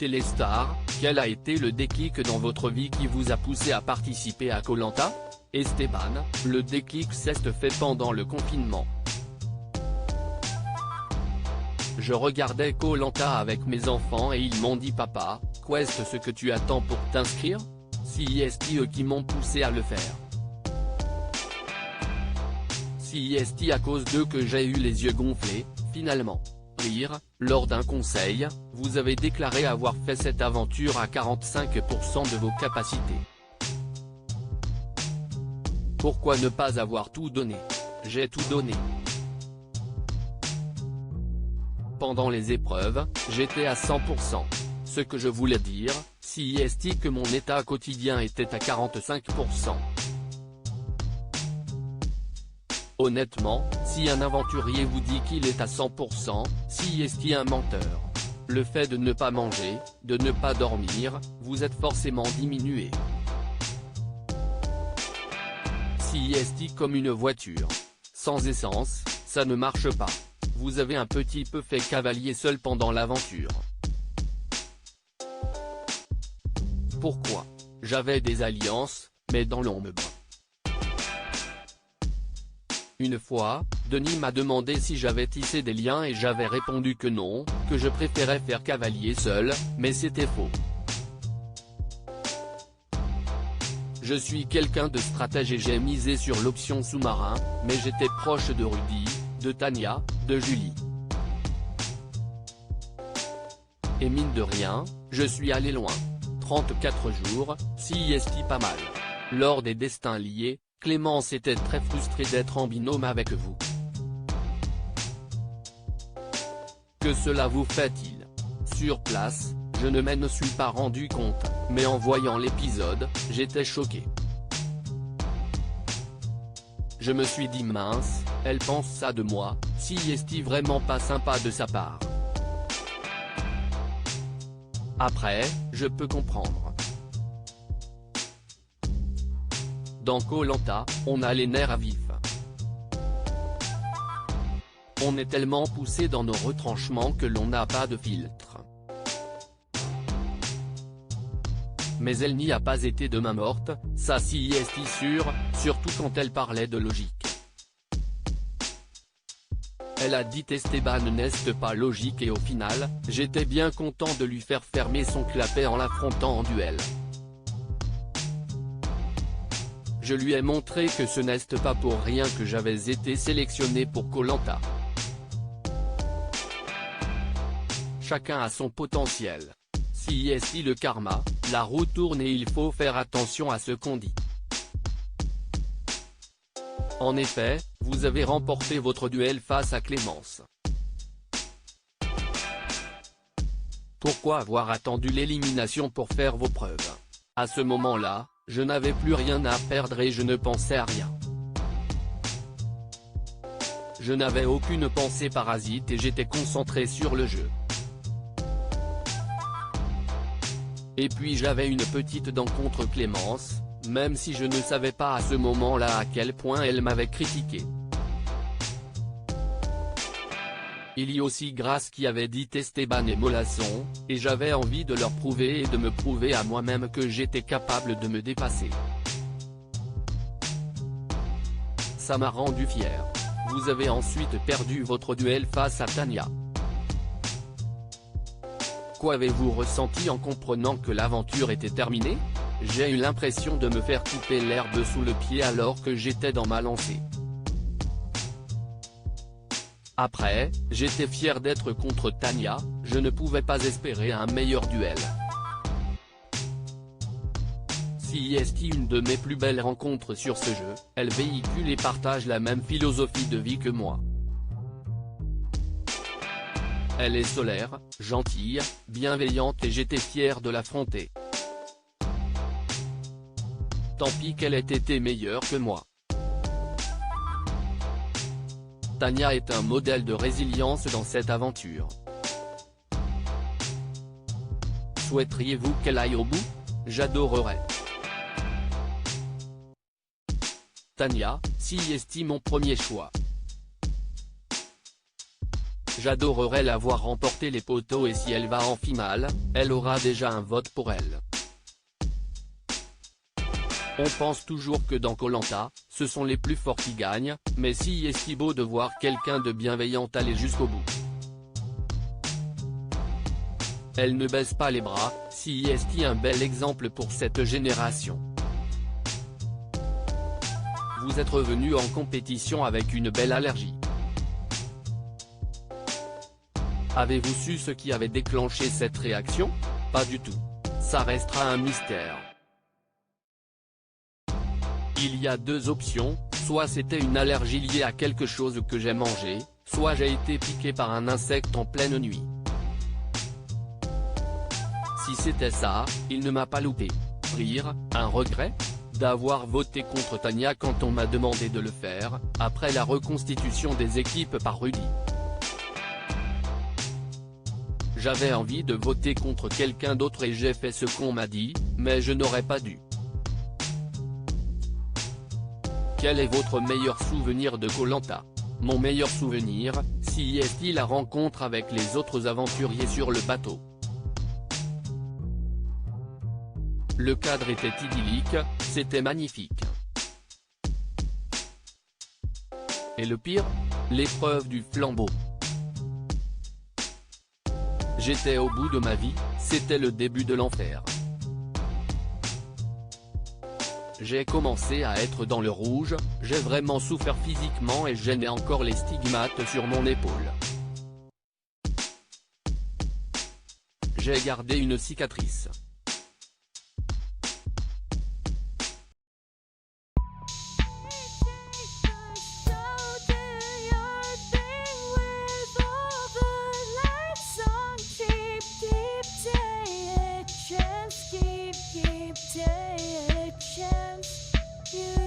téléstar, quel a été le déclic dans votre vie qui vous a poussé à participer à Koh-Lanta? Esteban, le déclic s'est fait pendant le confinement. Je regardais Koh-Lanta avec mes enfants et ils m'ont dit papa, qu'est-ce ce que tu attends pour t'inscrire? C'est eux qui m'ont poussé à le faire. C'est à cause d'eux que j'ai eu les yeux gonflés, finalement. Rire, lors d'un conseil, vous avez déclaré avoir fait cette aventure à 45% de vos capacités. Pourquoi ne pas avoir tout donné? J'ai tout donné. Pendant les épreuves, j'étais à 100%. Ce que je voulais dire, c'est que mon état quotidien était à 45%. Honnêtement, si un aventurier vous dit qu'il est à 100%, c'est un menteur. Le fait de ne pas manger, de ne pas dormir, vous êtes forcément diminué. C'est comme une voiture. Sans essence, ça ne marche pas. Vous avez un petit peu fait cavalier seul pendant l'aventure. Pourquoi? J'avais des alliances, mais dans l'ombre. Une fois, Denis m'a demandé si j'avais tissé des liens et j'avais répondu que non, que je préférais faire cavalier seul, mais c'était faux. Je suis quelqu'un de stratège et j'ai misé sur l'option sous-marin, mais j'étais proche de Rudy, de Tania, de Julie. Et mine de rien, je suis allé loin. 34 jours, c'est pas mal. Lors des destins liés, Clémence était très frustrée d'être en binôme avec vous. Que cela vous fait-il? Sur place, je ne m'en suis pas rendu compte, mais en voyant l'épisode, j'étais choqué. Je me suis dit mince, elle pense ça de moi, c'est vraiment pas sympa de sa part. Après, je peux comprendre. Dans Koh-Lanta, on a les nerfs à vif. On est tellement poussé dans nos retranchements que l'on n'a pas de filtre. Mais elle n'y a pas été de main morte, ça c'est sûr, surtout quand elle parlait de logique. Elle a dit Esteban n'est pas logique et au final, j'étais bien content de lui faire fermer son clapet en l'affrontant en duel. Je lui ai montré que ce n'est pas pour rien que j'avais été sélectionné pour Koh-Lanta. Chacun a son potentiel. Si le karma, la roue tourne et il faut faire attention à ce qu'on dit. En effet, vous avez remporté votre duel face à Clémence. Pourquoi avoir attendu l'élimination pour faire vos preuves? À ce moment-là, je n'avais plus rien à perdre et je ne pensais à rien. Je n'avais aucune pensée parasite et j'étais concentré sur le jeu. Et puis j'avais une petite dent contre Clémence, même si je ne savais pas à ce moment-là à quel point elle m'avait critiqué. Il y a aussi Grace qui avait dit Esteban et Molasson, et j'avais envie de leur prouver et de me prouver à moi-même que j'étais capable de me dépasser. Ça m'a rendu fier. Vous avez ensuite perdu votre duel face à Tania. Qu'avez-vous ressenti en comprenant que l'aventure était terminée? J'ai eu l'impression de me faire couper l'herbe sous le pied alors que j'étais dans ma lancée. Après, j'étais fier d'être contre Tania, je ne pouvais pas espérer un meilleur duel. C'est une de mes plus belles rencontres sur ce jeu, elle véhicule et partage la même philosophie de vie que moi. Elle est solaire, gentille, bienveillante et j'étais fier de l'affronter. Tant pis qu'elle ait été meilleure que moi. Tania est un modèle de résilience dans cette aventure. Souhaiteriez-vous qu'elle aille au bout? J'adorerais. Tania, c'est mon premier choix. J'adorerais la voir remporter les poteaux et si elle va en finale, elle aura déjà un vote pour elle. On pense toujours que dans Koh-Lanta, ce sont les plus forts qui gagnent, mais si est-ce beau de voir quelqu'un de bienveillant aller jusqu'au bout. Elle ne baisse pas les bras, si est un bel exemple pour cette génération. Vous êtes revenu en compétition avec une belle allergie. Avez-vous su ce qui avait déclenché cette réaction? Pas du tout. Ça restera un mystère. Il y a deux options, soit c'était une allergie liée à quelque chose que j'ai mangé, soit j'ai été piqué par un insecte en pleine nuit. Si c'était ça, il ne m'a pas loupé. Rire, un regret d'avoir voté contre Tania quand on m'a demandé de le faire, après la reconstitution des équipes par Rudy. J'avais envie de voter contre quelqu'un d'autre et j'ai fait ce qu'on m'a dit, mais je n'aurais pas dû. Quel est votre meilleur souvenir de Koh-Lanta? Mon meilleur souvenir, si est la rencontre avec les autres aventuriers sur le bateau. Le cadre était idyllique, c'était magnifique. Et le pire? L'épreuve du flambeau. J'étais au bout de ma vie, c'était le début de l'enfer. J'ai commencé à être dans le rouge, j'ai vraiment souffert physiquement et j'ai encore les stigmates sur mon épaule. J'ai gardé une cicatrice. Keep taking a chance. You